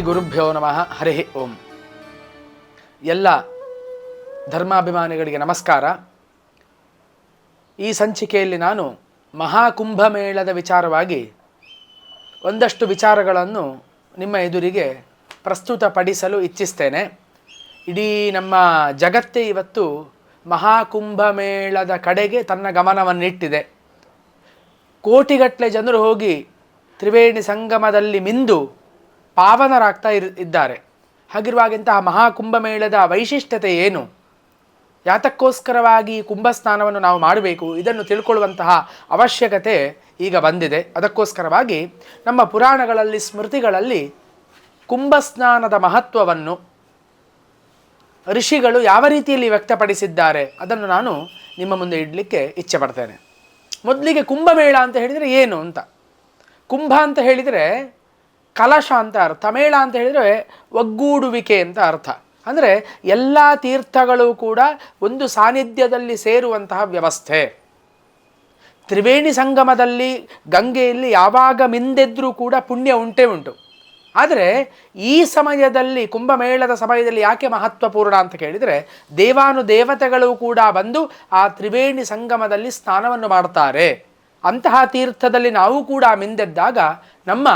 ಗುರುಭ್ಯೋ ನಮಃ. ಹರಿ ಓಂ. ಎಲ್ಲ ಧರ್ಮಾಭಿಮಾನಿಗಳಿಗೆ ನಮಸ್ಕಾರ. ಈ ಸಂಚಿಕೆಯಲ್ಲಿ ನಾನು ಮಹಾಕುಂಭಮೇಳದ ವಿಚಾರವಾಗಿ ಒಂದಷ್ಟು ವಿಚಾರಗಳನ್ನು ನಿಮ್ಮ ಎದುರಿಗೆ ಪ್ರಸ್ತುತಪಡಿಸಲು ಇಚ್ಛಿಸ್ತೇನೆ. ಇಡೀ ನಮ್ಮ ಜಗತ್ತೇ ಇವತ್ತು ಮಹಾಕುಂಭಮೇಳದ ಕಡೆಗೆ ತನ್ನ ಗಮನವನ್ನಿಟ್ಟಿದೆ. ಕೋಟಿಗಟ್ಟಲೆ ಜನರು ಹೋಗಿ ತ್ರಿವೇಣಿ ಸಂಗಮದಲ್ಲಿ ಮಿಂದು ಪಾವನರಾಗ್ತಾ ಇದ್ದಾರೆ. ಹಾಗಿರುವಾಗ ಇಂತಹ ಮಹಾಕುಂಭಮೇಳದ ವೈಶಿಷ್ಟ್ಯತೆ ಏನು, ಯಾತಕ್ಕೋಸ್ಕರವಾಗಿ ಕುಂಭಸ್ನಾನವನ್ನು ನಾವು ಮಾಡಬೇಕು, ಇದನ್ನು ತಿಳ್ಕೊಳ್ಳುವಂತಹ ಅವಶ್ಯಕತೆ ಈಗ ಬಂದಿದೆ. ಅದಕ್ಕೋಸ್ಕರವಾಗಿ ನಮ್ಮ ಪುರಾಣಗಳಲ್ಲಿ, ಸ್ಮೃತಿಗಳಲ್ಲಿ ಕುಂಭಸ್ನಾನದ ಮಹತ್ವವನ್ನು ಋಷಿಗಳು ಯಾವ ರೀತಿಯಲ್ಲಿ ವ್ಯಕ್ತಪಡಿಸಿದ್ದಾರೆ ಅದನ್ನು ನಾನು ನಿಮ್ಮ ಮುಂದೆ ಇಡಲಿಕ್ಕೆ ಇಚ್ಛೆ ಪಡ್ತೇನೆ. ಮೊದಲಿಗೆ ಕುಂಭಮೇಳ ಅಂತ ಹೇಳಿದರೆ ಏನು ಅಂತ. ಕುಂಭ ಅಂತ ಹೇಳಿದರೆ ಕಲಶ ಅಂತ ಅರ್ಥ, ಮೇಳ ಅಂತ ಹೇಳಿದರೆ ಒಗ್ಗೂಡುವಿಕೆ ಅಂತ ಅರ್ಥ. ಅಂದರೆ ಎಲ್ಲ ತೀರ್ಥಗಳು ಕೂಡ ಒಂದು ಸಾನ್ನಿಧ್ಯದಲ್ಲಿ ಸೇರುವಂತಹ ವ್ಯವಸ್ಥೆ. ತ್ರಿವೇಣಿ ಸಂಗಮದಲ್ಲಿ ಗಂಗೆಯಲ್ಲಿ ಯಾವಾಗ ಮಿಂದೆದ್ರೂ ಕೂಡ ಪುಣ್ಯ ಉಂಟೇ ಉಂಟು. ಆದರೆ ಈ ಸಮಯದಲ್ಲಿ, ಕುಂಭಮೇಳದ ಸಮಯದಲ್ಲಿ ಯಾಕೆ ಮಹತ್ವಪೂರ್ಣ ಅಂತ ಕೇಳಿದರೆ, ದೇವಾನುದೇವತೆಗಳು ಕೂಡ ಬಂದು ಆ ತ್ರಿವೇಣಿ ಸಂಗಮದಲ್ಲಿ ಸ್ನಾನವನ್ನು ಮಾಡ್ತಾರೆ. ಅಂತಹ ತೀರ್ಥದಲ್ಲಿ ನಾವು ಕೂಡ ಮಿಂದೆದ್ದಾಗ ನಮ್ಮ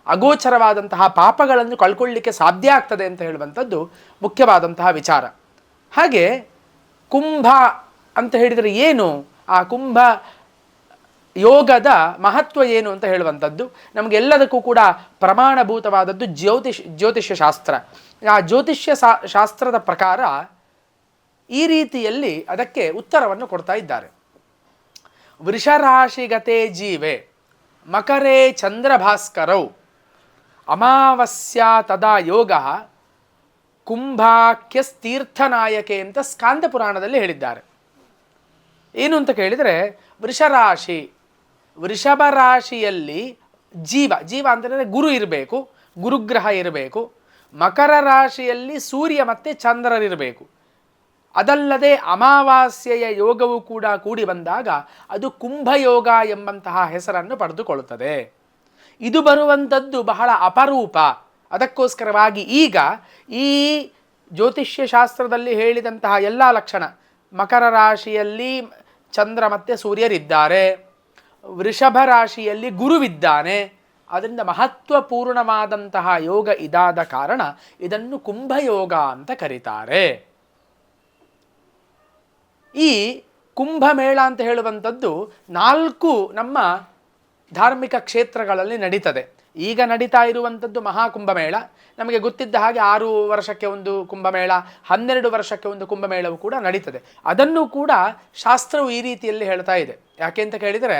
ಅಗೋಚರವಾದಂತಹ ಪಾಪಗಳನ್ನು ಕಳ್ಕೊಳ್ಳಿಕ್ಕೆ ಸಾಧ್ಯ ಆಗ್ತದೆ ಅಂತ ಹೇಳುವಂಥದ್ದು ಮುಖ್ಯವಾದಂತಹ ವಿಚಾರ. ಹಾಗೆ ಕುಂಭ ಅಂತ ಹೇಳಿದರೆ ಏನು, ಆ ಕುಂಭ ಯೋಗದ ಮಹತ್ವ ಏನು ಅಂತ ಹೇಳುವಂಥದ್ದು ನಮಗೆಲ್ಲದಕ್ಕೂ ಕೂಡ ಪ್ರಮಾಣಭೂತವಾದದ್ದು ಜ್ಯೋತಿಷ್ಯ ಶಾಸ್ತ್ರ. ಆ ಜ್ಯೋತಿಷ್ಯ ಶಾಸ್ತ್ರದ ಪ್ರಕಾರ ಈ ರೀತಿಯಲ್ಲಿ ಅದಕ್ಕೆ ಉತ್ತರವನ್ನು ಕೊಡ್ತಾ ಇದ್ದಾರೆ. ವೃಷರಾಶಿಗತೆ ಜೀವೆ ಮಕರೇ ಚಂದ್ರಭಾಸ್ಕರೌ ಅಮಾವಾಸ್ಯಾ ತದಾ ಯೋಗ ಕುಂಭಾಖ್ಯಸ್ತೀರ್ಥನಾಯಕೆ ಅಂತ ಸ್ಕಾಂದ ಪುರಾಣದಲ್ಲಿ ಹೇಳಿದ್ದಾರೆ. ಏನು ಅಂತ ಕೇಳಿದರೆ, ವೃಷಭ ರಾಶಿಯಲ್ಲಿ ಜೀವ ಅಂತಂದರೆ ಗುರು ಇರಬೇಕು, ಗುರುಗ್ರಹ ಇರಬೇಕು. ಮಕರ ರಾಶಿಯಲ್ಲಿ ಸೂರ್ಯ ಮತ್ತು ಚಂದ್ರರಿರಬೇಕು. ಅದಲ್ಲದೆ ಅಮಾವಾಸ್ಯೆಯ ಯೋಗವು ಕೂಡ ಕೂಡಿ ಬಂದಾಗ ಅದು ಕುಂಭಯೋಗ ಎಂಬಂತಹ ಹೆಸರನ್ನು ಪಡೆದುಕೊಳ್ಳುತ್ತದೆ. ಇದು ಬರುವಂಥದ್ದು ಬಹಳ ಅಪರೂಪ. ಅದಕ್ಕೋಸ್ಕರವಾಗಿ ಈಗ ಈ ಜ್ಯೋತಿಷ್ಯ ಶಾಸ್ತ್ರದಲ್ಲಿ ಹೇಳಿದಂತಹ ಎಲ್ಲ ಲಕ್ಷಣ, ಮಕರ ರಾಶಿಯಲ್ಲಿ ಚಂದ್ರ ಮತ್ತು ಸೂರ್ಯರಿದ್ದಾರೆ, ವೃಷಭ ರಾಶಿಯಲ್ಲಿ ಗುರುವಿದ್ದಾನೆ, ಅದರಿಂದ ಮಹತ್ವಪೂರ್ಣವಾದಂತಹ ಯೋಗ ಇದಾದ ಕಾರಣ ಇದನ್ನು ಕುಂಭಯೋಗ ಅಂತ ಕರೀತಾರೆ. ಈ ಕುಂಭಮೇಳ ಅಂತ ಹೇಳುವಂಥದ್ದು 4 ನಮ್ಮ ಧಾರ್ಮಿಕ ಕ್ಷೇತ್ರಗಳಲ್ಲಿ ನಡೀತದೆ. ಈಗ ನಡೀತಾ ಇರುವಂಥದ್ದು ಮಹಾಕುಂಭಮೇಳ. ನಮಗೆ ಗೊತ್ತಿದ್ದ ಹಾಗೆ 6 ವರ್ಷಕ್ಕೆ ಒಂದು ಕುಂಭಮೇಳ, 12 ವರ್ಷಕ್ಕೆ ಒಂದು ಕುಂಭಮೇಳವು ಕೂಡ ನಡೀತದೆ. ಅದನ್ನು ಕೂಡ ಶಾಸ್ತ್ರವು ಈ ರೀತಿಯಲ್ಲಿ ಹೇಳ್ತಾ ಇದೆ. ಯಾಕೆ ಅಂತ ಕೇಳಿದರೆ,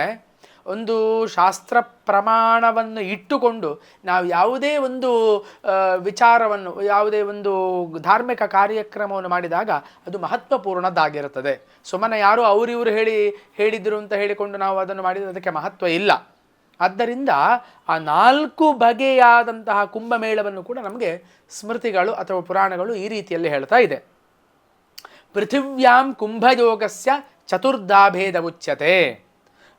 ಒಂದು ಶಾಸ್ತ್ರ ಪ್ರಮಾಣವನ್ನು ಇಟ್ಟುಕೊಂಡು ನಾವು ಯಾವುದೇ ಒಂದು ವಿಚಾರವನ್ನು, ಯಾವುದೇ ಒಂದು ಧಾರ್ಮಿಕ ಕಾರ್ಯಕ್ರಮವನ್ನು ಮಾಡಿದಾಗ ಅದು ಮಹತ್ವಪೂರ್ಣದ್ದಾಗಿರುತ್ತದೆ. ಸುಮ್ಮನೆ ಯಾರು ಅವರಿವರು ಹೇಳಿದರು ಅಂತ ಹೇಳಿಕೊಂಡು ನಾವು ಅದನ್ನು ಮಾಡಿದರೆ ಅದಕ್ಕೆ ಮಹತ್ವ ಇಲ್ಲ. ಆದ್ದರಿಂದ ಆ 4 ಬಗೆಯಾದಂತಹ ಕುಂಭಮೇಳವನ್ನು ಕೂಡ ನಮಗೆ ಸ್ಮೃತಿಗಳು ಅಥವಾ ಪುರಾಣಗಳು ಈ ರೀತಿಯಲ್ಲಿ ಹೇಳ್ತಾ ಇದೆ. ಪೃಥಿವ್ಯಾಂ ಕುಂಭಯೋಗಸ್ಯ ಚತುರ್ಧಾಭೇದ ಉಚ್ಯತೆ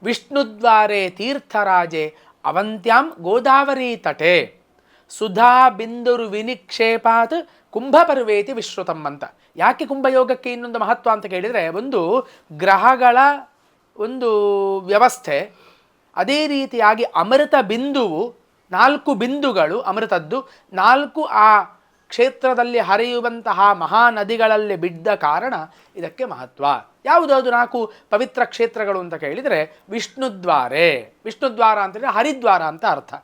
ವಿಷ್ಣುದ್ವಾರೆ ತೀರ್ಥರಾಜೆ ಅವಂತ್ಯಾಂ ಗೋದಾವರಿ ತಟೆ ಸುಧಾ ಬಿಂದುರು ವಿನಿಕ್ಷೇಪಾತ್ ಕುಂಭಪರ್ವೇತಿ ವಿಶ್ರುತಂ ಅಂತ. ಯಾಕೆ ಕುಂಭಯೋಗಕ್ಕೆ ಇನ್ನೊಂದು ಮಹತ್ವ ಅಂತ ಕೇಳಿದರೆ, ಒಂದು ಗ್ರಹಗಳ ಒಂದು ವ್ಯವಸ್ಥೆ, ಅದೇ ರೀತಿಯಾಗಿ ಅಮೃತ ಬಿಂದುವು, 4 ಬಿಂದುಗಳು ಅಮೃತದ್ದು, 4 ಆ ಕ್ಷೇತ್ರದಲ್ಲಿ ಹರಿಯುವಂತಹ ಮಹಾನದಿಗಳಲ್ಲಿ ಬಿದ್ದ ಕಾರಣ ಇದಕ್ಕೆ ಮಹತ್ವ. ಯಾವುದು ಅದು 4 ಪವಿತ್ರ ಕ್ಷೇತ್ರಗಳು ಅಂತ ಕೇಳಿದರೆ, ವಿಷ್ಣುದ್ವಾರ ಅಂತಂದರೆ ಹರಿದ್ವಾರ ಅಂತ ಅರ್ಥ.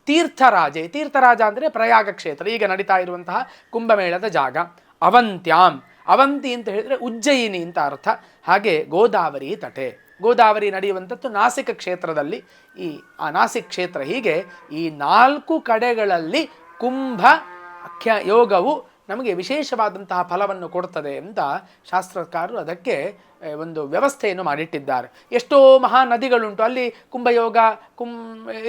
ತೀರ್ಥರಾಜ ಅಂದರೆ ಪ್ರಯಾಗ ಕ್ಷೇತ್ರ, ಈಗ ನಡೀತಾ ಇರುವಂತಹ ಕುಂಭಮೇಳದ ಜಾಗ. ಅವಂತಿ ಅಂತ ಹೇಳಿದರೆ ಉಜ್ಜಯಿನಿ ಅಂತ ಅರ್ಥ. ಹಾಗೆ ಗೋದಾವರಿ ತಟೆ, ಗೋದಾವರಿ ನಡೆಯುವಂಥದ್ದು ನಾಸಿಕ ಕ್ಷೇತ್ರದಲ್ಲಿ, ಆ ನಾಸಿಕ್ ಕ್ಷೇತ್ರ. ಹೀಗೆ ಈ 4 ಕಡೆಗಳಲ್ಲಿ ಕುಂಭ ಯೋಗವು ನಮಗೆ ವಿಶೇಷವಾದಂತಹ ಫಲವನ್ನು ಕೊಡ್ತದೆ ಅಂತ ಶಾಸ್ತ್ರಕಾರರು ಅದಕ್ಕೆ ಒಂದು ವ್ಯವಸ್ಥೆಯನ್ನು ಮಾಡಿಟ್ಟಿದ್ದಾರೆ. ಎಷ್ಟೋ ಮಹಾನದಿಗಳುಂಟು, ಅಲ್ಲಿ ಕುಂಭಯೋಗ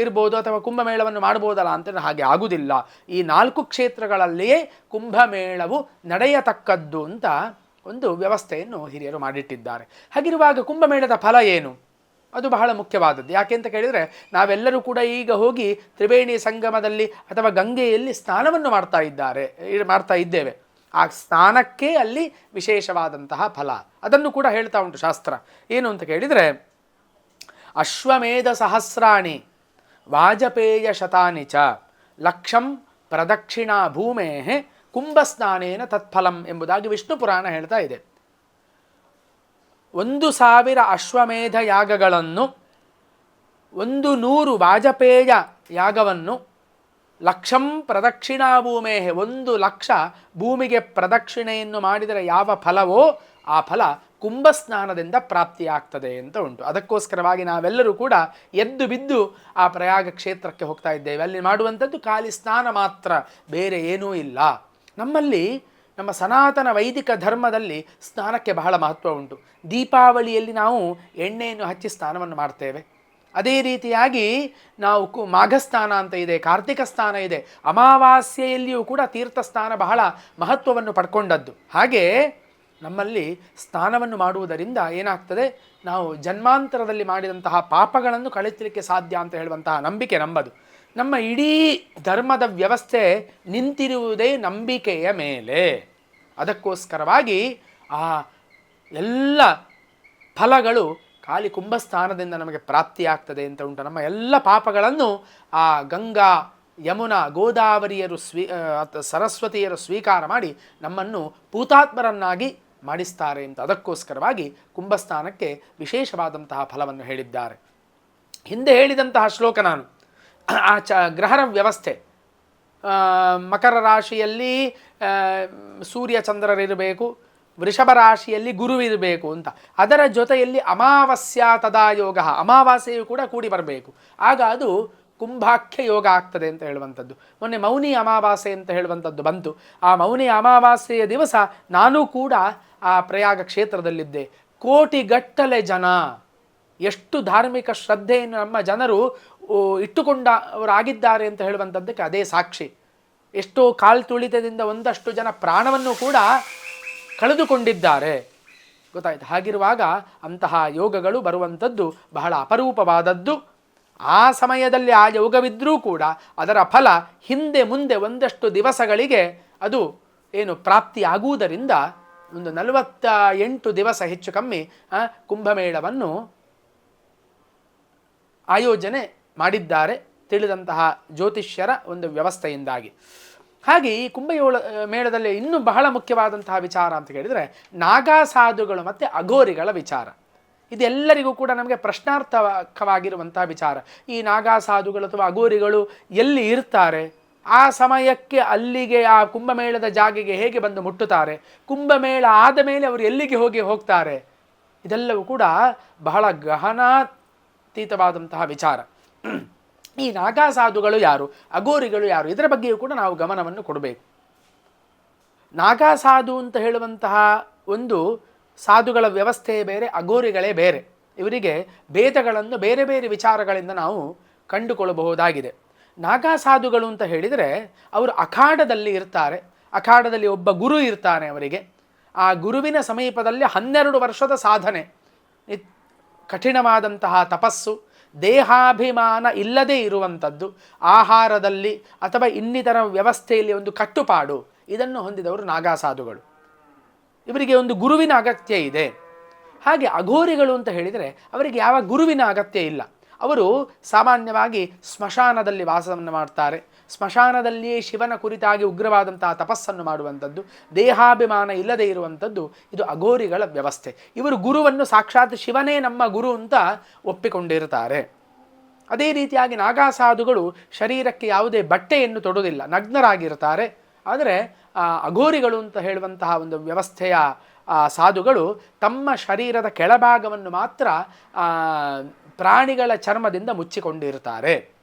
ಇರ್ಬೋದು ಅಥವಾ ಕುಂಭಮೇಳವನ್ನು ಮಾಡ್ಬೋದಲ್ಲ ಅಂತಂದರೆ ಹಾಗೆ ಆಗುವುದಿಲ್ಲ. ಈ 4 ಕ್ಷೇತ್ರಗಳಲ್ಲಿಯೇ ಕುಂಭಮೇಳವು ನಡೆಯತಕ್ಕದ್ದು ಅಂತ ಒಂದು ವ್ಯವಸ್ಥೆಯನ್ನು ಹಿರಿಯರು ಮಾಡಿಟ್ಟಿದ್ದಾರೆ. ಹಾಗಿರುವಾಗ ಕುಂಭಮೇಳದ ಫಲ ಏನು? ಅದು ಬಹಳ ಮುಖ್ಯವಾದದ್ದು. ಯಾಕೆ ಅಂತ ಕೇಳಿದರೆ ನಾವೆಲ್ಲರೂ ಕೂಡ ಈಗ ಹೋಗಿ ತ್ರಿವೇಣಿ ಸಂಗಮದಲ್ಲಿ ಅಥವಾ ಗಂಗೆಯಲ್ಲಿ ಸ್ನಾನವನ್ನು ಮಾಡ್ತಾ ಇದ್ದೇವೆ. ಆ ಸ್ನಾನಕ್ಕೆ ಅಲ್ಲಿ ವಿಶೇಷವಾದಂತಹ ಫಲ, ಅದನ್ನು ಕೂಡ ಹೇಳ್ತಾ ಉಂಟು ಶಾಸ್ತ್ರ. ಏನು ಅಂತ ಕೇಳಿದರೆ, ಅಶ್ವಮೇಧ ಸಹಸ್ರಾಣಿ ವಾಜಪೇಯ ಶತಾನಿ ಚ ಲಕ್ಷಂ ಪ್ರದಕ್ಷಿಣಾ ಭೂಮೇ ಕುಂಭಸ್ನಾನೇನ ತತ್ಫಲಂ ಎಂಬುದಾಗಿ ವಿಷ್ಣು ಪುರಾಣ ಹೇಳ್ತಾ ಇದೆ. 1000 ಅಶ್ವಮೇಧ ಯಾಗಗಳನ್ನು, 100 ವಾಜಪೇಯ ಯಾಗವನ್ನು, ಲಕ್ಷಂ ಪ್ರದಕ್ಷಿಣಾ ಭೂಮೇ 1,00,000 ಭೂಮಿಗೆ ಪ್ರದಕ್ಷಿಣೆಯನ್ನು ಮಾಡಿದರೆ ಯಾವ ಫಲವೋ ಆ ಫಲ ಕುಂಭಸ್ನಾನದಿಂದ ಪ್ರಾಪ್ತಿಯಾಗ್ತದೆ ಅಂತ ಉಂಟು. ಅದಕ್ಕೋಸ್ಕರವಾಗಿ ನಾವೆಲ್ಲರೂ ಕೂಡ ಎದ್ದು ಬಿದ್ದು ಆ ಪ್ರಯಾಗ ಕ್ಷೇತ್ರಕ್ಕೆ ಹೋಗ್ತಾ ಇದ್ದೇವೆ. ಅಲ್ಲಿ ಮಾಡುವಂಥದ್ದು ಖಾಲಿ ಸ್ನಾನ ಮಾತ್ರ, ಬೇರೆ ಏನೂ ಇಲ್ಲ. ನಮ್ಮಲ್ಲಿ ನಮ್ಮ ಸನಾತನ ವೈದಿಕ ಧರ್ಮದಲ್ಲಿ ಸ್ನಾನಕ್ಕೆ ಬಹಳ ಮಹತ್ವ ಉಂಟು. ದೀಪಾವಳಿಯಲ್ಲಿ ನಾವು ಎಣ್ಣೆಯನ್ನು ಹಚ್ಚಿ ಸ್ನಾನವನ್ನು ಮಾಡ್ತೇವೆ. ಅದೇ ರೀತಿಯಾಗಿ ನಾವು ಮಾಘ ಸ್ನಾನ ಅಂತ ಇದೆ, ಕಾರ್ತಿಕ ಸ್ನಾನ ಇದೆ, ಅಮಾವಾಸ್ಯೆಯಲ್ಲಿಯೂ ಕೂಡ ತೀರ್ಥ ಸ್ನಾನ ಬಹಳ ಮಹತ್ವವನ್ನು ಪಡ್ಕೊಂಡದ್ದು. ಹಾಗೆ ನಮ್ಮಲ್ಲಿ ಸ್ನಾನವನ್ನು ಮಾಡುವುದರಿಂದ ಏನಾಗ್ತದೆ, ನಾವು ಜನ್ಮಾಂತರದಲ್ಲಿ ಮಾಡಿದಂತಹ ಪಾಪಗಳನ್ನು ಕಳೆಸಲಿಕ್ಕೆ ಸಾಧ್ಯ ಅಂತ ಹೇಳುವಂತಹ ನಂಬಿಕೆ ನಮ್ಮದು. ನಮ್ಮ ಇಡೀ ಧರ್ಮದ ವ್ಯವಸ್ಥೆ ನಿಂತಿರುವುದೇ ನಂಬಿಕೆಯ ಮೇಲೆ. ಅದಕ್ಕೋಸ್ಕರವಾಗಿ ಆ ಎಲ್ಲ ಫಲಗಳು ಖಾಲಿ ಕುಂಭಸ್ಥಾನದಿಂದ ನಮಗೆ ಪ್ರಾಪ್ತಿಯಾಗ್ತದೆ ಅಂತ ಉಂಟು. ನಮ್ಮ ಎಲ್ಲ ಪಾಪಗಳನ್ನು ಆ ಗಂಗಾ, ಯಮುನಾ, ಗೋದಾವರಿಯರು ಸರಸ್ವತಿಯರು ಸ್ವೀಕಾರ ಮಾಡಿ ನಮ್ಮನ್ನು ಪೂತಾತ್ಮರನ್ನಾಗಿ ಮಾಡಿಸ್ತಾರೆ ಅಂತ. ಅದಕ್ಕೋಸ್ಕರವಾಗಿ ಕುಂಭಸ್ಥಾನಕ್ಕೆ ವಿಶೇಷವಾದಂತಹ ಫಲವನ್ನು ಹೇಳಿದ್ದಾರೆ. ಹಿಂದೆ ಹೇಳಿದಂತಹ ಶ್ಲೋಕ ನಾನು ಆ ಗ್ರಹರ ವ್ಯವಸ್ಥೆ, ಮಕರ ರಾಶಿಯಲ್ಲಿ ಸೂರ್ಯ ಚಂದ್ರರಿರಬೇಕು, ವೃಷಭ ರಾಶಿಯಲ್ಲಿ ಗುರುವಿರಬೇಕು ಅಂತ. ಅದರ ಜೊತೆಯಲ್ಲಿ ಅಮಾವಾಸ್ಯಾ ತದಾ ಯೋಗ, ಅಮಾವಾಸ್ಯೆಯು ಕೂಡ ಕೂಡಿ ಬರಬೇಕು, ಆಗ ಅದು ಕುಂಭಾಖ್ಯ ಯೋಗ ಆಗ್ತದೆ ಅಂತ ಹೇಳುವಂಥದ್ದು. ಮೊನ್ನೆ ಮೌನಿ ಅಮಾವಾಸ್ಯೆ ಅಂತ ಹೇಳುವಂಥದ್ದು ಬಂತು. ಆ ಮೌನಿ ಅಮಾವಾಸ್ಯೆಯ ದಿವಸ ನಾನೂ ಕೂಡ ಆ ಪ್ರಯಾಗ ಕ್ಷೇತ್ರದಲ್ಲಿದ್ದೆ. ಕೋಟಿಗಟ್ಟಲೆ ಜನ, ಎಷ್ಟು ಧಾರ್ಮಿಕ ಶ್ರದ್ಧೆಯನ್ನು ನಮ್ಮ ಜನರು ಇಟ್ಟುಕೊಂಡವರಾಗಿದ್ದಾರೆ ಅಂತ ಹೇಳುವಂಥದ್ದಕ್ಕೆ ಅದೇ ಸಾಕ್ಷಿ. ಎಷ್ಟೋ ಕಾಲ್ತುಳಿತದಿಂದ ಒಂದಷ್ಟು ಜನ ಪ್ರಾಣವನ್ನು ಕೂಡ ಕಳೆದುಕೊಂಡಿದ್ದಾರೆ, ಗೊತ್ತಾಯ್ತು. ಹಾಗಿರುವಾಗ ಅಂತಹ ಯೋಗಗಳು ಬರುವಂಥದ್ದು ಬಹಳ ಅಪರೂಪವಾದದ್ದು. ಆ ಸಮಯದಲ್ಲಿ ಆ ಯೋಗವಿದ್ದರೂ ಕೂಡ ಅದರ ಫಲ ಹಿಂದೆ ಮುಂದೆ ಒಂದಷ್ಟು ದಿವಸಗಳಿಗೆ ಅದು ಏನು ಪ್ರಾಪ್ತಿಯಾಗುವುದರಿಂದ ಒಂದು 48 ದಿವಸ ಹೆಚ್ಚು ಕಮ್ಮಿ ಕುಂಭಮೇಳವನ್ನು ಆಯೋಜನೆ ಮಾಡಿದ್ದಾರೆ, ತಿಳಿದಂತಹ ಜ್ಯೋತಿಷ್ಯರ ಒಂದು ವ್ಯವಸ್ಥೆಯಿಂದಾಗಿ. ಹಾಗೆ ಈ ಮೇಳದಲ್ಲಿ ಇನ್ನೂ ಬಹಳ ಮುಖ್ಯವಾದಂತಹ ವಿಚಾರ ಅಂತ ಹೇಳಿದರೆ ನಾಗಾ ಸಾಧುಗಳು ಮತ್ತು ಅಘೋರಿಗಳ ವಿಚಾರ. ಇದೆಲ್ಲರಿಗೂ ಕೂಡ ನಮಗೆ ಪ್ರಶ್ನಾರ್ಥಕವಾಗಿರುವಂತಹ ವಿಚಾರ. ಈ ನಾಗಾ ಸಾಧುಗಳು ಅಥವಾ ಅಘೋರಿಗಳು ಎಲ್ಲಿ ಇರ್ತಾರೆ, ಆ ಸಮಯಕ್ಕೆ ಅಲ್ಲಿಗೆ ಆ ಕುಂಭಮೇಳದ ಜಾಗೆಗೆ ಹೇಗೆ ಬಂದು ಮುಟ್ಟುತ್ತಾರೆ, ಕುಂಭಮೇಳ ಆದ ಮೇಲೆ ಅವರು ಎಲ್ಲಿಗೆ ಹೋಗ್ತಾರೆ, ಇದೆಲ್ಲವೂ ಕೂಡ ಬಹಳ ಗಹನಾತೀತವಾದಂತಹ ವಿಚಾರ. ಈ ನಾಗಾ ಸಾಧುಗಳು ಯಾರು, ಅಘೋರಿಗಳು ಯಾರು, ಇದರ ಬಗ್ಗೆಯೂ ಕೂಡ ನಾವು ಗಮನವನ್ನು ಕೊಡಬೇಕು. ನಾಗಾ ಸಾಧು ಅಂತ ಹೇಳುವಂತಹ ಒಂದು ಸಾಧುಗಳ ವ್ಯವಸ್ಥೆ ಬೇರೆ, ಅಘೋರಿಗಳೇ ಬೇರೆ. ಇವರಿಗೆ ಭೇದಗಳನ್ನು ಬೇರೆ ಬೇರೆ ವಿಚಾರಗಳಿಂದ ನಾವು ಕಂಡುಕೊಳ್ಳಬಹುದಾಗಿದೆ. ನಾಗಾ ಸಾಧುಗಳು ಅಂತ ಹೇಳಿದರೆ ಅವರು ಅಖಾಡದಲ್ಲಿ ಇರ್ತಾರೆ. ಅಖಾಡದಲ್ಲಿ ಒಬ್ಬ ಗುರು ಇರ್ತಾನೆ ಅವರಿಗೆ. ಆ ಗುರುವಿನ ಸಮೀಪದಲ್ಲಿ 12 ವರ್ಷದ ಸಾಧನೆ, ಕಠಿಣವಾದಂತಹ ತಪಸ್ಸು, ದೇಹಾಭಿಮಾನ ಇಲ್ಲದೇ ಇರುವಂಥದ್ದು, ಆಹಾರದಲ್ಲಿ ಅಥವಾ ಇನ್ನಿತರ ವ್ಯವಸ್ಥೆಯಲ್ಲಿ ಒಂದು ಕಟ್ಟುಪಾಡು, ಇದನ್ನು ಹೊಂದಿದವರು ನಾಗಾ ಸಾಧುಗಳು. ಇವರಿಗೆ ಒಂದು ಗುರುವಿನ ಅಗತ್ಯ ಇದೆ. ಹಾಗೆ ಅಘೋರಿಗಳು ಅಂತ ಹೇಳಿದರೆ ಅವರಿಗೆ ಯಾವ ಗುರುವಿನ ಅಗತ್ಯ ಇಲ್ಲ. ಅವರು ಸಾಮಾನ್ಯವಾಗಿ ಸ್ಮಶಾನದಲ್ಲಿ ವಾಸವನ್ನು ಮಾಡ್ತಾರೆ. ಸ್ಮಶಾನದಲ್ಲಿಯೇ ಶಿವನ ಕುರಿತಾಗಿ ಉಗ್ರವಾದಂತಹ ತಪಸ್ಸನ್ನು ಮಾಡುವಂಥದ್ದು, ದೇಹಾಭಿಮಾನ ಇಲ್ಲದೇ ಇರುವಂಥದ್ದು ಇದು ಅಘೋರಿಗಳ ವ್ಯವಸ್ಥೆ. ಇವರು ಗುರುವನ್ನು ಸಾಕ್ಷಾತ್ ಶಿವನೇ ನಮ್ಮ ಗುರು ಅಂತ ಒಪ್ಪಿಕೊಂಡಿರ್ತಾರೆ. ಅದೇ ರೀತಿಯಾಗಿ ನಾಗಾ ಸಾಧುಗಳು ಶರೀರಕ್ಕೆ ಯಾವುದೇ ಬಟ್ಟೆಯನ್ನು ತೊಡುವುದಿಲ್ಲ, ನಗ್ನರಾಗಿರ್ತಾರೆ. ಆದರೆ ಅಘೋರಿಗಳು ಅಂತ ಹೇಳುವಂತಹ ಒಂದು ವ್ಯವಸ್ಥೆಯ ಸಾಧುಗಳು ತಮ್ಮ ಶರೀರದ ಕೆಳಭಾಗವನ್ನು ಮಾತ್ರ ಪ್ರಾಣಿಗಳ ಚರ್ಮದಿಂದ ಮುಚ್ಚಿಕೊಂಡಿರ್ತಾರೆ.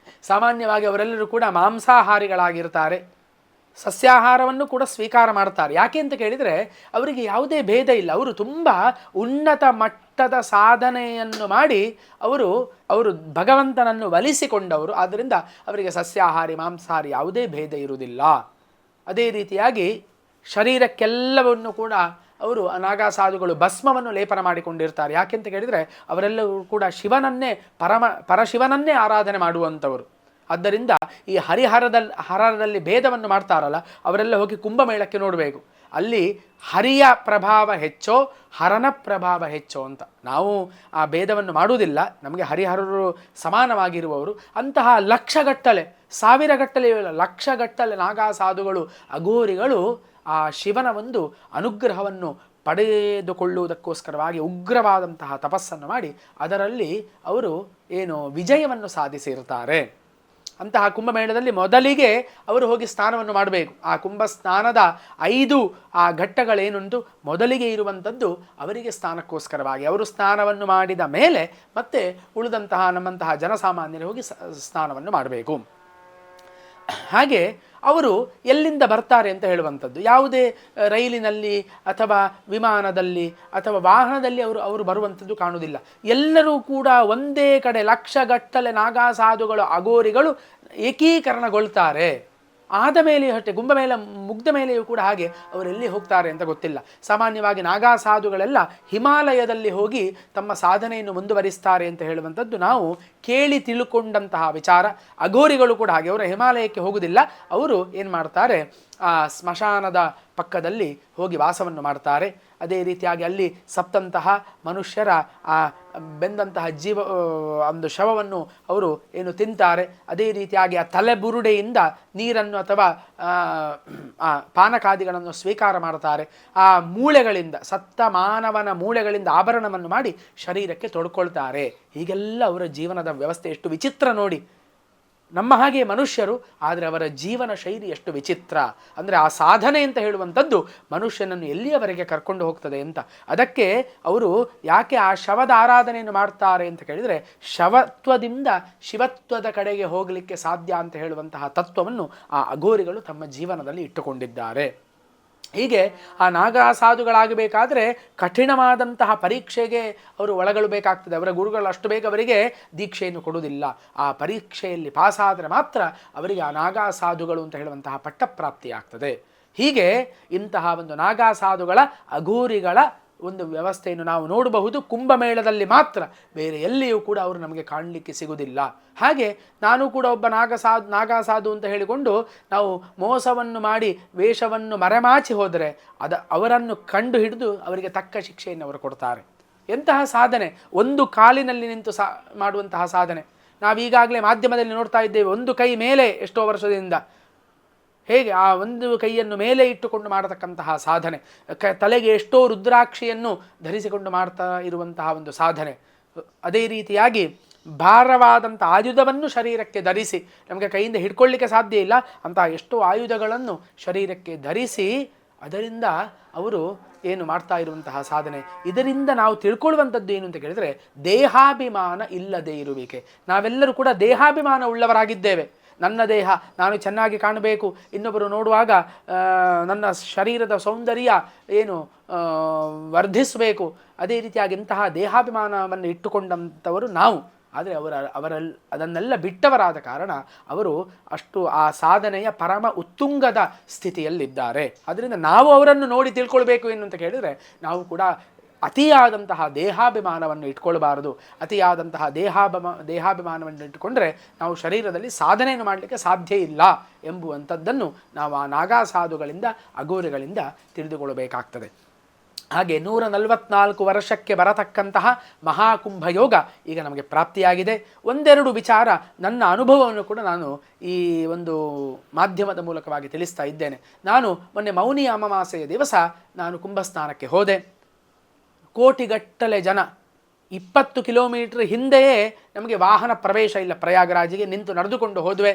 ಸಾಮಾನ್ಯವಾಗಿ ಅವರೆಲ್ಲರೂ ಕೂಡ ಮಾಂಸಾಹಾರಿಗಳಾಗಿರ್ತಾರೆ. ಸಸ್ಯಾಹಾರವನ್ನು ಕೂಡ ಸ್ವೀಕಾರ ಮಾಡ್ತಾರೆ. ಯಾಕೆ ಅಂತ ಕೇಳಿದರೆ ಅವರಿಗೆ ಯಾವುದೇ ಭೇದ ಇಲ್ಲ. ಅವರು ತುಂಬ ಉನ್ನತ ಮಟ್ಟದ ಸಾಧನೆಯನ್ನು ಮಾಡಿ ಅವರು ಭಗವಂತನನ್ನು ಒಲಿಸಿಕೊಂಡವರು. ಆದ್ದರಿಂದ ಅವರಿಗೆ ಸಸ್ಯಾಹಾರಿ ಮಾಂಸಾಹಾರಿ ಯಾವುದೇ ಭೇದ ಇರುವುದಿಲ್ಲ. ಅದೇ ರೀತಿಯಾಗಿ ಶರೀರಕ್ಕೆಲ್ಲವನ್ನು ಕೂಡ ಅವರು ನಾಗಾ ಸಾಧುಗಳು ಭಸ್ಮವನ್ನು ಲೇಪನ ಮಾಡಿಕೊಂಡಿರ್ತಾರೆ. ಯಾಕೆಂತ ಕೇಳಿದರೆ ಅವರೆಲ್ಲರೂ ಕೂಡ ಶಿವನನ್ನೇ ಪರಶಿವನನ್ನೇ ಆರಾಧನೆ ಮಾಡುವಂಥವರು. ಆದ್ದರಿಂದ ಈ ಹರದಲ್ಲಿ ಭೇದವನ್ನು ಮಾಡ್ತಾರಲ್ಲ, ಅವರೆಲ್ಲ ಹೋಗಿ ಕುಂಭಮೇಳಕ್ಕೆ ನೋಡಬೇಕು. ಅಲ್ಲಿ ಹರಿಯ ಪ್ರಭಾವ ಹೆಚ್ಚೋ ಹರನ ಪ್ರಭಾವ ಹೆಚ್ಚೋ ಅಂತ. ನಾವು ಆ ಭೇದವನ್ನು ಮಾಡುವುದಿಲ್ಲ, ನಮಗೆ ಹರಿಹರರು ಸಮಾನವಾಗಿರುವವರು. ಅಂತಹ ಲಕ್ಷಗಟ್ಟಲೆ, ಸಾವಿರಗಟ್ಟಲೆ, ಲಕ್ಷಗಟ್ಟಲೆ ನಾಗಾ ಸಾಧುಗಳು, ಅಘೋರಿಗಳು ಆ ಶಿವನ ಒಂದು ಅನುಗ್ರಹವನ್ನು ಪಡೆದುಕೊಳ್ಳುವುದಕ್ಕೋಸ್ಕರವಾಗಿ ಉಗ್ರವಾದಂತಹ ತಪಸ್ಸನ್ನು ಮಾಡಿ ಅದರಲ್ಲಿ ಅವರು ವಿಜಯವನ್ನು ಸಾಧಿಸಿರ್ತಾರೆ. ಅಂತಹ ಕುಂಭಮೇಳದಲ್ಲಿ ಮೊದಲಿಗೆ ಅವರು ಹೋಗಿ ಸ್ನಾನವನ್ನು ಮಾಡಬೇಕು. ಆ ಕುಂಭ ಸ್ನಾನದ 5 ಆ ಘಟ್ಟಗಳೇನುಂಟು ಮೊದಲಿಗೆ ಇರುವಂಥದ್ದು ಅವರಿಗೆ ಸ್ನಾನಕ್ಕೋಸ್ಕರವಾಗಿ. ಅವರು ಸ್ನಾನವನ್ನು ಮಾಡಿದ ಮೇಲೆ ಮತ್ತೆ ಉಳಿದಂತಹ ನಮ್ಮಂತಹ ಜನಸಾಮಾನ್ಯರು ಹೋಗಿ ಸ್ನಾನವನ್ನು ಮಾಡಬೇಕು. ಹಾಗೆ ಅವರು ಎಲ್ಲಿಂದ ಬರ್ತಾರೆ ಅಂತ ಹೇಳುವಂಥದ್ದು, ಯಾವುದೇ ರೈಲಿನಲ್ಲಿ ಅಥವಾ ವಿಮಾನದಲ್ಲಿ ಅಥವಾ ವಾಹನದಲ್ಲಿ ಅವರು ಬರುವಂಥದ್ದು ಕಾಣುವುದಿಲ್ಲ. ಎಲ್ಲರೂ ಕೂಡ ಒಂದೇ ಕಡೆ ಲಕ್ಷಗಟ್ಟಲೆ ನಾಗಾ ಸಾಧುಗಳು, ಅಘೋರಿಗಳು ಏಕೀಕರಣಗೊಳ್ತಾರೆ. ಆದ ಮೇಲೆಯೂ ಅಷ್ಟೇ, ಕುಂಭಮೇಳ ಮುಗ್ದ ಮೇಲೆಯೂ ಕೂಡ ಹಾಗೆ ಅವರೆಲ್ಲಿ ಹೋಗ್ತಾರೆ ಅಂತ ಗೊತ್ತಿಲ್ಲ. ಸಾಮಾನ್ಯವಾಗಿ ನಾಗಾ ಸಾಧುಗಳೆಲ್ಲ ಹಿಮಾಲಯದಲ್ಲಿ ಹೋಗಿ ತಮ್ಮ ಸಾಧನೆಯನ್ನು ಮುಂದುವರಿಸ್ತಾರೆ ಅಂತ ಹೇಳುವಂಥದ್ದು ನಾವು ಕೇಳಿ ತಿಳ್ಕೊಂಡಂತಹ ವಿಚಾರ. ಅಘೋರಿಗಳು ಕೂಡ ಹಾಗೆ, ಅವರು ಹಿಮಾಲಯಕ್ಕೆ ಹೋಗುವುದಿಲ್ಲ. ಅವರು ಏನು ಮಾಡ್ತಾರೆ, ಆ ಸ್ಮಶಾನದ ಪಕ್ಕದಲ್ಲಿ ಹೋಗಿ ವಾಸವನ್ನು ಮಾಡ್ತಾರೆ. ಅದೇ ರೀತಿಯಾಗಿ ಅಲ್ಲಿ ಸತ್ತಂತಹ ಮನುಷ್ಯರ ಆ ಬೆಂದಂತಹ ಒಂದು ಶವವನ್ನು ಅವರು ತಿಂತಾರೆ. ಅದೇ ರೀತಿಯಾಗಿ ಆ ತಲೆಬುರುಡೆಯಿಂದ ನೀರನ್ನು ಅಥವಾ ಪಾನಕಾದಿಗಳನ್ನು ಸ್ವೀಕಾರ ಮಾಡ್ತಾರೆ. ಆ ಮೂಳೆಗಳಿಂದ, ಸತ್ತ ಮಾನವನ ಮೂಳೆಗಳಿಂದ ಆಭರಣವನ್ನು ಮಾಡಿ ಶರೀರಕ್ಕೆ ತೊಡ್ಕೊಳ್ತಾರೆ. ಹೀಗೆಲ್ಲ ಅವರ ಜೀವನದ ವ್ಯವಸ್ಥೆ ಎಷ್ಟು ವಿಚಿತ್ರ ನೋಡಿ. ನಮ್ಮ ಹಾಗೆ ಮನುಷ್ಯರು, ಆದರೆ ಅವರ ಜೀವನ ಶೈಲಿ ಎಷ್ಟು ವಿಚಿತ್ರ ಅಂದರೆ ಆ ಸಾಧನೆ ಅಂತ ಹೇಳುವಂಥದ್ದು ಮನುಷ್ಯನನ್ನು ಎಲ್ಲಿಯವರೆಗೆ ಕರ್ಕೊಂಡು ಹೋಗ್ತದೆ ಅಂತ. ಅದಕ್ಕೆ ಅವರು ಯಾಕೆ ಆ ಶವದ ಆರಾಧನೆಯನ್ನು ಮಾಡ್ತಾರೆ ಅಂತ ಕೇಳಿದರೆ, ಶವತ್ವದಿಂದ ಶಿವತ್ವದ ಕಡೆಗೆ ಹೋಗಲಿಕ್ಕೆ ಸಾಧ್ಯ ಅಂತ ಹೇಳುವಂತಹ ತತ್ವವನ್ನು ಆ ಅಘೋರಿಗಳು ತಮ್ಮ ಜೀವನದಲ್ಲಿ ಇಟ್ಟುಕೊಂಡಿದ್ದಾರೆ. ಹೀಗೆ ಆ ನಾಗಾ ಸಾಧುಗಳಾಗಬೇಕಾದ್ರೆ ಕಠಿಣವಾದಂತಹ ಪರೀಕ್ಷೆಗೆ ಅವರು ಒಳಗೊಳ್ಳಬೇಕಾಗ್ತದೆ. ಅವರ ಗುರುಗಳು ಅಷ್ಟು ಬೇಗ ಅವರಿಗೆ ದೀಕ್ಷೆಯನ್ನು ಕೊಡುವುದಿಲ್ಲ. ಆ ಪರೀಕ್ಷೆಯಲ್ಲಿ ಪಾಸಾದರೆ ಮಾತ್ರ ಅವರಿಗೆ ಆ ನಾಗಾ ಸಾಧುಗಳು ಅಂತ ಹೇಳುವಂತಹ ಪಟ್ಟಪ್ರಾಪ್ತಿಯಾಗ್ತದೆ. ಹೀಗೆ ಇಂತಹ ಒಂದು ನಾಗಾ ಸಾಧುಗಳ, ಅಘೋರಿಗಳ ಒಂದು ವ್ಯವಸ್ಥೆಯನ್ನು ನಾವು ನೋಡಬಹುದು ಕುಂಭಮೇಳದಲ್ಲಿ ಮಾತ್ರ. ಬೇರೆ ಎಲ್ಲಿಯೂ ಕೂಡ ಅವರು ನಮಗೆ ಕಾಣಲಿಕ್ಕೆ ಸಿಗುವುದಿಲ್ಲ. ಹಾಗೆ ನಾನು ಕೂಡ ಒಬ್ಬ ನಾಗಾ ಸಾಧು ಅಂತ ಹೇಳಿಕೊಂಡು ನಾವು ಮೋಸವನ್ನು ಮಾಡಿ ವೇಷವನ್ನು ಮರೆಮಾಚಿ ಹೋದರೆ ಅವರನ್ನು ಕಂಡು ಹಿಡಿದು ಅವರಿಗೆ ತಕ್ಕ ಶಿಕ್ಷೆಯನ್ನು ಅವರು ಕೊಡ್ತಾರೆ. ಎಂತಹ ಸಾಧನೆ! ಒಂದು ಕಾಲಿನಲ್ಲಿ ನಿಂತು ಮಾಡುವಂತಹ ಸಾಧನೆ. ನಾವೀಗಾಗಲೇ ಮಾಧ್ಯಮದಲ್ಲಿ ನೋಡ್ತಾ ಇದ್ದೇವೆ, ಒಂದು ಕೈ ಮೇಲೆ ಎಷ್ಟೋ ವರ್ಷದಿಂದ ಹೇಗೆ ಆ ಒಂದು ಕೈಯನ್ನು ಮೇಲೆ ಇಟ್ಟುಕೊಂಡು ಮಾಡತಕ್ಕಂತಹ ಸಾಧನೆ, ತಲೆಗೆ ಎಷ್ಟೋ ರುದ್ರಾಕ್ಷಿಯನ್ನು ಧರಿಸಿಕೊಂಡು ಮಾಡ್ತಾ ಇರುವಂತಹ ಒಂದು ಸಾಧನೆ. ಅದೇ ರೀತಿಯಾಗಿ ಭಾರವಾದಂಥ ಆಯುಧವನ್ನು ಶರೀರಕ್ಕೆ ಧರಿಸಿ, ನಮಗೆ ಕೈಯಿಂದ ಹಿಡ್ಕೊಳ್ಳಿಕ್ಕೆ ಸಾಧ್ಯ ಇಲ್ಲ ಅಂತಹ ಎಷ್ಟೋ ಆಯುಧಗಳನ್ನು ಶರೀರಕ್ಕೆ ಧರಿಸಿ ಅದರಿಂದ ಅವರು ಮಾಡ್ತಾ ಇರುವಂತಹ ಸಾಧನೆ. ಇದರಿಂದ ನಾವು ತಿಳ್ಕೊಳ್ಳುವಂಥದ್ದು ಏನು ಅಂತ ಕೇಳಿದರೆ, ದೇಹಾಭಿಮಾನ ಇಲ್ಲದೇ ಇರುವಿಕೆ. ನಾವೆಲ್ಲರೂ ಕೂಡ ದೇಹಾಭಿಮಾನ ಉಳ್ಳವರಾಗಿದ್ದೇವೆ. ನನ್ನ ದೇಹ ನಾನು ಚೆನ್ನಾಗಿ ಕಾಣಬೇಕು, ಇನ್ನೊಬ್ಬರು ನೋಡುವಾಗ ನನ್ನ ಶರೀರದ ಸೌಂದರ್ಯ ವರ್ಧಿಸಬೇಕು. ಅದೇ ರೀತಿಯಾಗಿ ಇಂತಹ ದೇಹಾಭಿಮಾನವನ್ನು ಇಟ್ಟುಕೊಂಡಂಥವರು ನಾವು. ಆದರೆ ಅದನ್ನೆಲ್ಲ ಬಿಟ್ಟವರಾದ ಕಾರಣ ಅವರು ಅಷ್ಟು ಆ ಸಾಧನೆಯ ಪರಮ ಉತ್ತುಂಗದ ಸ್ಥಿತಿಯಲ್ಲಿದ್ದಾರೆ. ಅದರಿಂದ ನಾವು ಅವರನ್ನು ನೋಡಿ ತಿಳ್ಕೊಳ್ಬೇಕು ಏನು ಅಂತ ಕೇಳಿದರೆ, ನಾವು ಕೂಡ ಅತಿಯಾದಂತಹ ದೇಹಾಭಿಮಾನವನ್ನು ಇಟ್ಕೊಳ್ಬಾರದು. ಅತಿಯಾದಂತಹ ದೇಹಾಭಿಮಾನವನ್ನು ಇಟ್ಟುಕೊಂಡ್ರೆ ನಾವು ಶರೀರದಲ್ಲಿ ಸಾಧನೆಯನ್ನು ಮಾಡಲಿಕ್ಕೆ ಸಾಧ್ಯ ಇಲ್ಲ ಎಂಬುವಂಥದ್ದನ್ನು ನಾವು ಆ ನಾಗಾ ಸಾಧುಗಳಿಂದ, ಅಘೋರಿಗಳಿಂದ ತಿಳಿದುಕೊಳ್ಳಬೇಕಾಗ್ತದೆ. ಹಾಗೆ 144 ವರ್ಷಕ್ಕೆ ಬರತಕ್ಕಂತಹ ಮಹಾಕುಂಭಯೋಗ ಈಗ ನಮಗೆ ಪ್ರಾಪ್ತಿಯಾಗಿದೆ. ಒಂದೆರಡು ವಿಚಾರ ನನ್ನ ಅನುಭವವನ್ನು ಕೂಡ ನಾನು ಈ ಒಂದು ಮಾಧ್ಯಮದ ಮೂಲಕವಾಗಿ ತಿಳಿಸ್ತಾ ಇದ್ದೇನೆ. ನಾನು ಮೊನ್ನೆ ಮೌನಿ ಅಮಾವಾಸ್ಯೆಯ ದಿವಸ ನಾನು ಕುಂಭಸ್ನಾನಕ್ಕೆ ಹೋದೆ. ಕೋಟಿಗಟ್ಟಲೆ ಜನ, 20 ಕಿಲೋಮೀಟರ್ ಹಿಂದೆಯೇ ನಮಗೆ ವಾಹನ ಪ್ರವೇಶ ಇಲ್ಲ. ಪ್ರಯಾಗರಾಜಿಗೆ ನಿಂತು ನಡೆದುಕೊಂಡು ಹೋದ್ವೆ.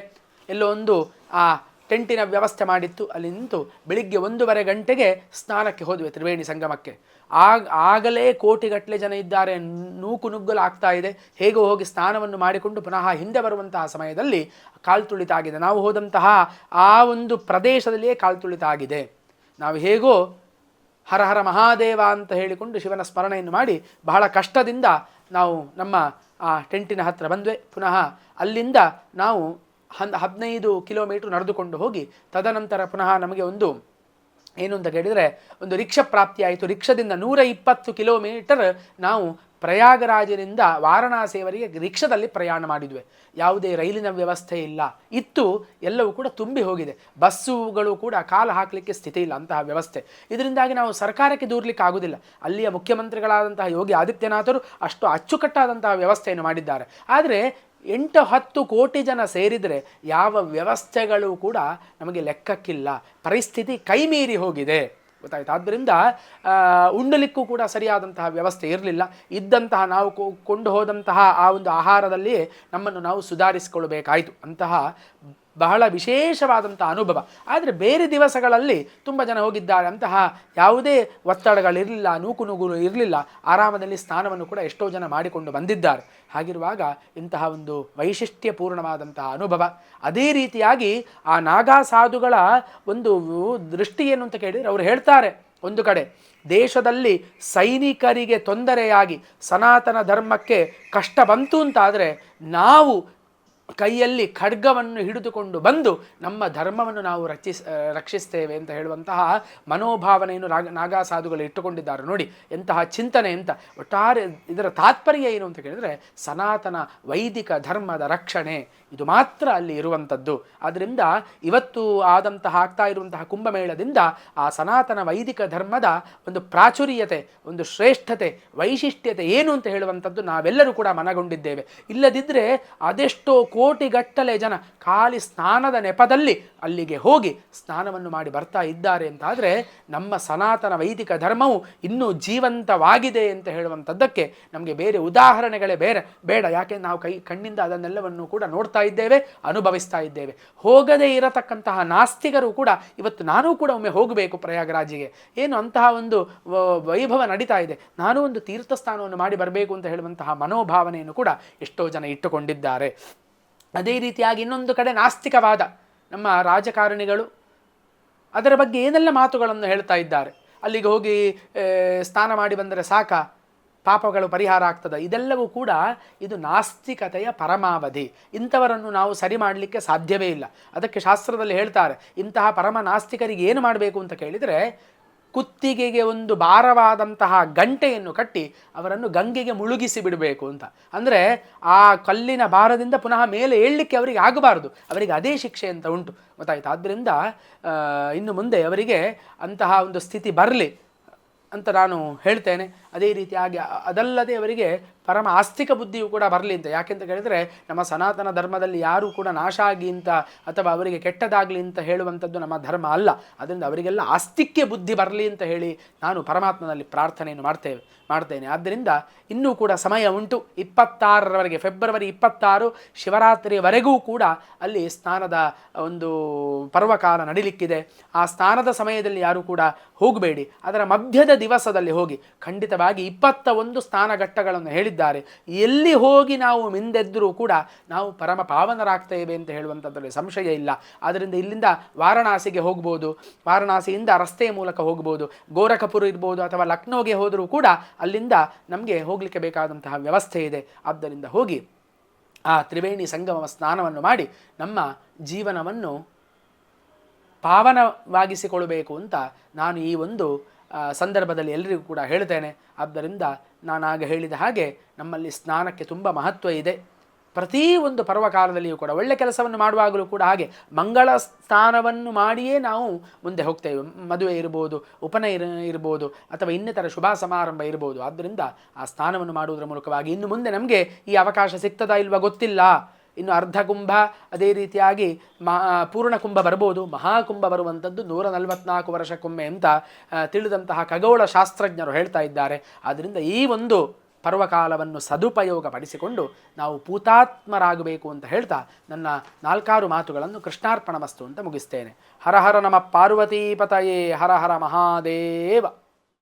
ಎಲ್ಲೋ ಒಂದು ಆ ಟೆಂಟಿನ ವ್ಯವಸ್ಥೆ ಮಾಡಿತ್ತು, ಅಲ್ಲಿ ನಿಂತು ಬೆಳಿಗ್ಗೆ 1:30 ಗಂಟೆಗೆ ಸ್ನಾನಕ್ಕೆ ಹೋದ್ವಿ ತ್ರಿವೇಣಿ ಸಂಗಮಕ್ಕೆ. ಆಗಲೇ ಕೋಟಿಗಟ್ಟಲೆ ಜನ ಇದ್ದಾರೆ, ನುಗ್ಗಲು ಆಗ್ತಾ ಇದೆ. ಹೇಗೋ ಹೋಗಿ ಸ್ನಾನವನ್ನು ಮಾಡಿಕೊಂಡು ಪುನಃ ಹಿಂದೆ ಬರುವಂತಹ ಸಮಯದಲ್ಲಿ ಕಾಲು ತುಳಿತ ಆಗಿದೆ. ನಾವು ಹೋದಂತಹ ಆ ಒಂದು ಪ್ರದೇಶದಲ್ಲಿಯೇ ಕಾಲು ತುಳಿತ ಆಗಿದೆ. ನಾವು ಹೇಗೋ ಹರ ಹರ ಮಹಾದೇವ ಅಂತ ಹೇಳಿಕೊಂಡು ಶಿವನ ಸ್ಮರಣೆಯನ್ನು ಮಾಡಿ ಬಹಳ ಕಷ್ಟದಿಂದ ನಾವು ನಮ್ಮ ಆ ಟೆಂಟಿನ ಹತ್ತಿರ ಬಂದ್ವಿ. ಪುನಃ ಅಲ್ಲಿಂದ ನಾವು 15 ಕಿಲೋಮೀಟರ್ ನಡೆದುಕೊಂಡು ಹೋಗಿ ತದನಂತರ ಪುನಃ ನಮಗೆ ಒಂದು ಏನು ಅಂತ ಕೇಳಿದರೆ, ಒಂದು ರಿಕ್ಷಾ ಪ್ರಾಪ್ತಿಯಾಯಿತು. ರಿಕ್ಷಾದಿಂದ 120 ಕಿಲೋಮೀಟರ್ ನಾವು ಪ್ರಯಾಗರಾಜನಿಂದ ವಾರಣಾಸಿಯವರೆಗೆ ರಿಕ್ಷಾದಲ್ಲಿ ಪ್ರಯಾಣ ಮಾಡಿದ್ವಿ. ಯಾವುದೇ ರೈಲಿನ ವ್ಯವಸ್ಥೆ ಇಲ್ಲ ಇತ್ತು, ಎಲ್ಲವೂ ಕೂಡ ತುಂಬಿ ಹೋಗಿದೆ. ಬಸ್ಸುಗಳು ಕೂಡ ಕಾಲು ಹಾಕಲಿಕ್ಕೆ ಸ್ಥಿತಿ ಇಲ್ಲ, ಅಂತಹ ವ್ಯವಸ್ಥೆ. ಇದರಿಂದಾಗಿ ನಾವು ಸರ್ಕಾರಕ್ಕೆ ದೂರಲಿಕ್ಕೆ ಆಗುವುದಿಲ್ಲ. ಅಲ್ಲಿಯ ಮುಖ್ಯಮಂತ್ರಿಗಳಾದಂತಹ ಯೋಗಿ ಆದಿತ್ಯನಾಥರು ಅಷ್ಟು ಅಚ್ಚುಕಟ್ಟಾದಂತಹ ವ್ಯವಸ್ಥೆಯನ್ನು ಮಾಡಿದ್ದಾರೆ. ಆದರೆ 8-10 ಕೋಟಿ ಜನ ಸೇರಿದರೆ ಯಾವ ವ್ಯವಸ್ಥೆಗಳು ಕೂಡ ನಮಗೆ ಲೆಕ್ಕಕ್ಕಿಲ್ಲ. ಪರಿಸ್ಥಿತಿ ಕೈಮೀರಿ ಹೋಗಿದೆ, ಗೊತ್ತಾಯ್ತು. ಆದ್ದರಿಂದ ಉಣ್ಣಲಿಕ್ಕೂ ಕೂಡ ಸರಿಯಾದಂತಹ ವ್ಯವಸ್ಥೆ ಇರಲಿಲ್ಲ. ಇದ್ದಂತಹ ನಾವು ಕೊಂಡು ಹೋದಂತಹ ಆ ಒಂದು ಆಹಾರದಲ್ಲಿ ನಮ್ಮನ್ನು ನಾವು ಸುಧಾರಿಸಿಕೊಳ್ಳಬೇಕಾಯಿತು. ಅಂತಹ ಬಹಳ ವಿಶೇಷವಾದಂಥ ಅನುಭವ. ಆದರೆ ಬೇರೆ ದಿವಸಗಳಲ್ಲಿ ತುಂಬ ಜನ ಹೋಗಿದ್ದಾರೆ, ಅಂತಹ ಯಾವುದೇ ಒತ್ತಡಗಳಿರಲಿಲ್ಲ, ನೂಕುನುಗ್ಗಲು ಇರಲಿಲ್ಲ. ಆರಾಮದಲ್ಲಿ ಸ್ನಾನವನ್ನು ಕೂಡ ಎಷ್ಟೋ ಜನ ಮಾಡಿಕೊಂಡು ಬಂದಿದ್ದಾರೆ. ಹಾಗಿರುವಾಗ ಇಂತಹ ಒಂದು ವೈಶಿಷ್ಟ್ಯಪೂರ್ಣವಾದಂತಹ ಅನುಭವ. ಅದೇ ರೀತಿಯಾಗಿ ಆ ನಾಗಾ ಸಾಧುಗಳ ಒಂದು ದೃಷ್ಟಿ ಏನು ಅಂತ ಕೇಳಿದರೆ, ಅವರು ಹೇಳ್ತಾರೆ, ಒಂದು ಕಡೆ ದೇಶದಲ್ಲಿ ಸೈನಿಕರಿಗೆ ತೊಂದರೆಯಾಗಿ ಸನಾತನ ಧರ್ಮಕ್ಕೆ ಕಷ್ಟ ಬಂತು ಅಂತಾದರೆ ನಾವು ಕೈಯಲ್ಲಿ ಖಡ್ಗವನ್ನು ಹಿಡಿದುಕೊಂಡು ಬಂದು ನಮ್ಮ ಧರ್ಮವನ್ನು ನಾವು ರಕ್ಷಿಸ್ತೇವೆ ಅಂತ ಹೇಳುವಂತಹ ಮನೋಭಾವನೆಯನ್ನು ನಾಗಾ ಸಾಧುಗಳು ಇಟ್ಟುಕೊಂಡಿದ್ದಾರೆ. ನೋಡಿ ಎಂತಹ ಚಿಂತನೆ ಅಂತ. ಒಟ್ಟಾರೆ ಇದರ ತಾತ್ಪರ್ಯ ಏನು ಅಂತ ಕೇಳಿದರೆ, ಸನಾತನ ವೈದಿಕ ಧರ್ಮದ ರಕ್ಷಣೆ ಇದು ಮಾತ್ರ ಅಲ್ಲಿ ಇರುವಂಥದ್ದು. ಆದ್ದರಿಂದ ಇವತ್ತು ಆಗ್ತಾ ಇರುವಂತಹ ಕುಂಭಮೇಳದಿಂದ ಆ ಸನಾತನ ವೈದಿಕ ಧರ್ಮದ ಒಂದು ಪ್ರಾಚುರ್ಯತೆ, ಒಂದು ಶ್ರೇಷ್ಠತೆ, ವೈಶಿಷ್ಟ್ಯತೆ ಏನು ಅಂತ ಹೇಳುವಂಥದ್ದು ನಾವೆಲ್ಲರೂ ಕೂಡ ಮನಗೊಂಡಿದ್ದೇವೆ. ಇಲ್ಲದಿದ್ದರೆ ಅದೆಷ್ಟೋ ಕೋಟಿಗಟ್ಟಲೆ ಜನ ಖಾಲಿ ಸ್ನಾನದ ನೆಪದಲ್ಲಿ ಅಲ್ಲಿಗೆ ಹೋಗಿ ಸ್ನಾನವನ್ನು ಮಾಡಿ ಬರ್ತಾ ಇದ್ದಾರೆ ಅಂತಾದರೆ ನಮ್ಮ ಸನಾತನ ವೈದಿಕ ಧರ್ಮವು ಇನ್ನೂ ಜೀವಂತವಾಗಿದೆ ಅಂತ ಹೇಳುವಂಥದ್ದಕ್ಕೆ ನಮಗೆ ಬೇರೆ ಉದಾಹರಣೆಗಳೇ ಬೇಡ. ಯಾಕೆ ನಾವು ಕಣ್ಣಿಂದ ಅದನ್ನೆಲ್ಲವನ್ನು ಕೂಡ ನೋಡ್ತಾ ಇದ್ದೇವೆ, ಅನುಭವಿಸ್ತಾ ಇದ್ದೇವೆ. ಹೋಗದೇ ಇರತಕ್ಕಂತಹ ನಾಸ್ತಿಕರು ಕೂಡ ಇವತ್ತು ನಾನೂ ಕೂಡ ಒಮ್ಮೆ ಹೋಗಬೇಕು ಪ್ರಯಾಗರಾಜಿಗೆ, ಏನು ಅಂತಹ ಒಂದು ವೈಭವ ನಡೀತಾ ಇದೆ, ನಾನೂ ಒಂದು ತೀರ್ಥ ಸ್ಥಾನವನ್ನು ಮಾಡಿ ಬರಬೇಕು ಅಂತ ಹೇಳುವಂತಹ ಮನೋಭಾವನೆಯನ್ನು ಕೂಡ ಎಷ್ಟೋ ಜನ ಇಟ್ಟುಕೊಂಡಿದ್ದಾರೆ. ಅದೇ ರೀತಿಯಾಗಿ ಇನ್ನೊಂದು ಕಡೆ ನಾಸ್ತಿಕವಾದ ನಮ್ಮ ರಾಜಕಾರಣಿಗಳು ಅದರ ಬಗ್ಗೆ ಏನೆಲ್ಲ ಮಾತುಗಳನ್ನು ಹೇಳ್ತಾ ಇದ್ದಾರೆ. ಅಲ್ಲಿಗೆ ಹೋಗಿ ಸ್ನಾನ ಮಾಡಿ ಬಂದರೆ ಸಾಕ, ಪಾಪಗಳು ಪರಿಹಾರ ಆಗ್ತದೆ. ಇದೆಲ್ಲವೂ ಕೂಡ ಇದು ನಾಸ್ತಿಕತೆಯ ಪರಮಾವಧಿ. ಇಂಥವರನ್ನು ನಾವು ಸರಿ ಮಾಡಲಿಕ್ಕೆ ಸಾಧ್ಯವೇ ಇಲ್ಲ. ಅದಕ್ಕೆ ಶಾಸ್ತ್ರದಲ್ಲಿ ಹೇಳ್ತಾರೆ, ಇಂತಹ ಪರಮ ನಾಸ್ತಿಕರಿಗೆ ಏನು ಮಾಡಬೇಕು ಅಂತ ಕೇಳಿದರೆ, ಕುತ್ತಿಗೆಗೆ ಒಂದು ಭಾರವಾದಂತಹ ಗಂಟೆಯನ್ನು ಕಟ್ಟಿ ಅವರನ್ನು ಗಂಗೆಗೆ ಮುಳುಗಿಸಿ ಬಿಡಬೇಕು ಅಂತ. ಅಂದರೆ ಆ ಕಲ್ಲಿನ ಭಾರದಿಂದ ಪುನಃ ಮೇಲೆ ಏಳಲಿಕ್ಕೆ ಅವರಿಗೆ ಆಗಬಾರ್ದು, ಅವರಿಗೆ ಅದೇ ಶಿಕ್ಷೆ ಅಂತ ಉಂಟು, ಗೊತ್ತಾಯ್ತು. ಆದ್ದರಿಂದ ಇನ್ನು ಮುಂದೆ ಅವರಿಗೆ ಅಂತಹ ಒಂದು ಸ್ಥಿತಿ ಬರಲಿ ಅಂತ ನಾನು ಹೇಳ್ತೇನೆ. ಅದೇ ರೀತಿಯಾಗಿ ಅದಲ್ಲದೆ ಅವರಿಗೆ ಪರಮ ಆಸ್ತಿಕ ಬುದ್ಧಿಯು ಕೂಡ ಬರಲಿ ಅಂತ. ಯಾಕೆಂತ ಕೇಳಿದರೆ ನಮ್ಮ ಸನಾತನ ಧರ್ಮದಲ್ಲಿ ಯಾರೂ ಕೂಡ ನಾಶ ಆಗಿ ಅಂತ ಅಥವಾ ಅವರಿಗೆ ಕೆಟ್ಟದಾಗಲಿ ಅಂತ ಹೇಳುವಂಥದ್ದು ನಮ್ಮ ಧರ್ಮ ಅಲ್ಲ. ಅದರಿಂದ ಅವರಿಗೆಲ್ಲ ಆಸ್ತಿಕ್ಯ ಬುದ್ಧಿ ಬರಲಿ ಅಂತ ಹೇಳಿ ನಾನು ಪರಮಾತ್ಮನಲ್ಲಿ ಪ್ರಾರ್ಥನೆಯನ್ನು ಮಾಡ್ತೇನೆ. ಆದ್ದರಿಂದ ಇನ್ನೂ ಕೂಡ ಸಮಯ ಉಂಟು. 26ರವರೆಗೆ, ಫೆಬ್ರವರಿ 26 ಶಿವರಾತ್ರಿಯವರೆಗೂ ಕೂಡ ಅಲ್ಲಿ ಸ್ನಾನದ ಒಂದು ಪರ್ವಕಾಲ ನಡೀಲಿಕ್ಕಿದೆ. ಆ ಸ್ನಾನದ ಸಮಯದಲ್ಲಿ ಯಾರೂ ಕೂಡ ಹೋಗಬೇಡಿ. ಅದರ ಮಧ್ಯದ ದಿವಸದಲ್ಲಿ ಹೋಗಿ. ಖಂಡಿತವಾಗಿ 21 ಸ್ನಾನಘಟ್ಟಗಳನ್ನು ಹೇಳಿದ್ದಾರೆ. ಎಲ್ಲಿ ಹೋಗಿ ನಾವು ಮಿಂದೆದ್ದರೂ ಕೂಡ ನಾವು ಪರಮ ಪಾವನರಾಗ್ತೇವೆ ಅಂತ ಹೇಳುವಂಥದ್ರಲ್ಲಿ ಸಂಶಯ ಇಲ್ಲ. ಆದ್ದರಿಂದ ಇಲ್ಲಿಂದ ವಾರಣಾಸಿಗೆ ಹೋಗ್ಬೋದು, ವಾರಣಾಸಿಯಿಂದ ರಸ್ತೆಯ ಮೂಲಕ ಹೋಗ್ಬೋದು, ಗೋರಖಪುರ ಇರ್ಬೋದು ಅಥವಾ ಲಕ್ನೋಗೆ ಹೋದರೂ ಕೂಡ ಅಲ್ಲಿಂದ ನಮಗೆ ಹೋಗಲಿಕ್ಕೆ ಬೇಕಾದಂತಹ ವ್ಯವಸ್ಥೆ ಇದೆ. ಆದ್ದರಿಂದ ಹೋಗಿ ಆ ತ್ರಿವೇಣಿ ಸಂಗಮ ಸ್ನಾನವನ್ನು ಮಾಡಿ ನಮ್ಮ ಜೀವನವನ್ನು ಪಾವನವಾಗಿಸಿಕೊಳ್ಳಬೇಕು ಅಂತ ನಾನು ಈ ಒಂದು ಸಂದರ್ಭದಲ್ಲಿ ಎಲ್ಲರಿಗೂ ಕೂಡ ಹೇಳ್ತೇನೆ. ಆದ್ದರಿಂದ ನಾನಾಗ ಹೇಳಿದ ಹಾಗೆ ನಮ್ಮಲ್ಲಿ ಸ್ನಾನಕ್ಕೆ ತುಂಬ ಮಹತ್ವ ಇದೆ. ಪ್ರತಿ ಒಂದು ಪರ್ವಕಾಲದಲ್ಲಿಯೂ ಕೂಡ ಒಳ್ಳೆ ಕೆಲಸವನ್ನು ಮಾಡುವಾಗಲೂ ಕೂಡ ಹಾಗೆ ಮಂಗಳ ಸ್ನಾನವನ್ನು ಮಾಡಿಯೇ ನಾವು ಮುಂದೆ ಹೋಗ್ತೇವೆ. ಮದುವೆ ಇರ್ಬೋದು, ಉಪನಯನ ಇರ್ಬೋದು, ಅಥವಾ ಇನ್ನಿತರ ಶುಭ ಸಮಾರಂಭ ಇರ್ಬೋದು. ಆದ್ದರಿಂದ ಆ ಸ್ನಾನವನ್ನು ಮಾಡುವುದರ ಮೂಲಕವಾಗಿ ಇನ್ನು ಮುಂದೆ ನಮಗೆ ಈ ಅವಕಾಶ ಸಿಗ್ತದಾ ಇಲ್ವಾ ಗೊತ್ತಿಲ್ಲ. ಇನ್ನು ಅರ್ಧ ಕುಂಭ, ಅದೇ ರೀತಿಯಾಗಿ ಪೂರ್ಣಕುಂಭ ಬರ್ಬೋದು, ಮಹಾಕುಂಭ ಬರುವಂಥದ್ದು 144 ವರ್ಷಕ್ಕೊಮ್ಮೆ ಅಂತ ತಿಳಿದಂತಹ ಖಗೋಳ ಶಾಸ್ತ್ರಜ್ಞರು ಹೇಳ್ತಾ ಇದ್ದಾರೆ. ಆದ್ದರಿಂದ ಈ ಒಂದು ಪರ್ವಕಾಲವನ್ನು ಸದುಪಯೋಗ ಪಡಿಸಿಕೊಂಡು ನಾವು ಪೂತಾತ್ಮರಾಗಬೇಕು ಅಂತ ಹೇಳ್ತಾ ನನ್ನ 4 ಮಾತುಗಳನ್ನು ಕೃಷ್ಣಾರ್ಪಣ ಮಸ್ತು ಅಂತ ಮುಗಿಸ್ತೇನೆ. ಹರ ಹರ ನಮ ಪಾರ್ವತೀಪತಯೇ, ಹರ ಹರ ಮಹಾದೇವ.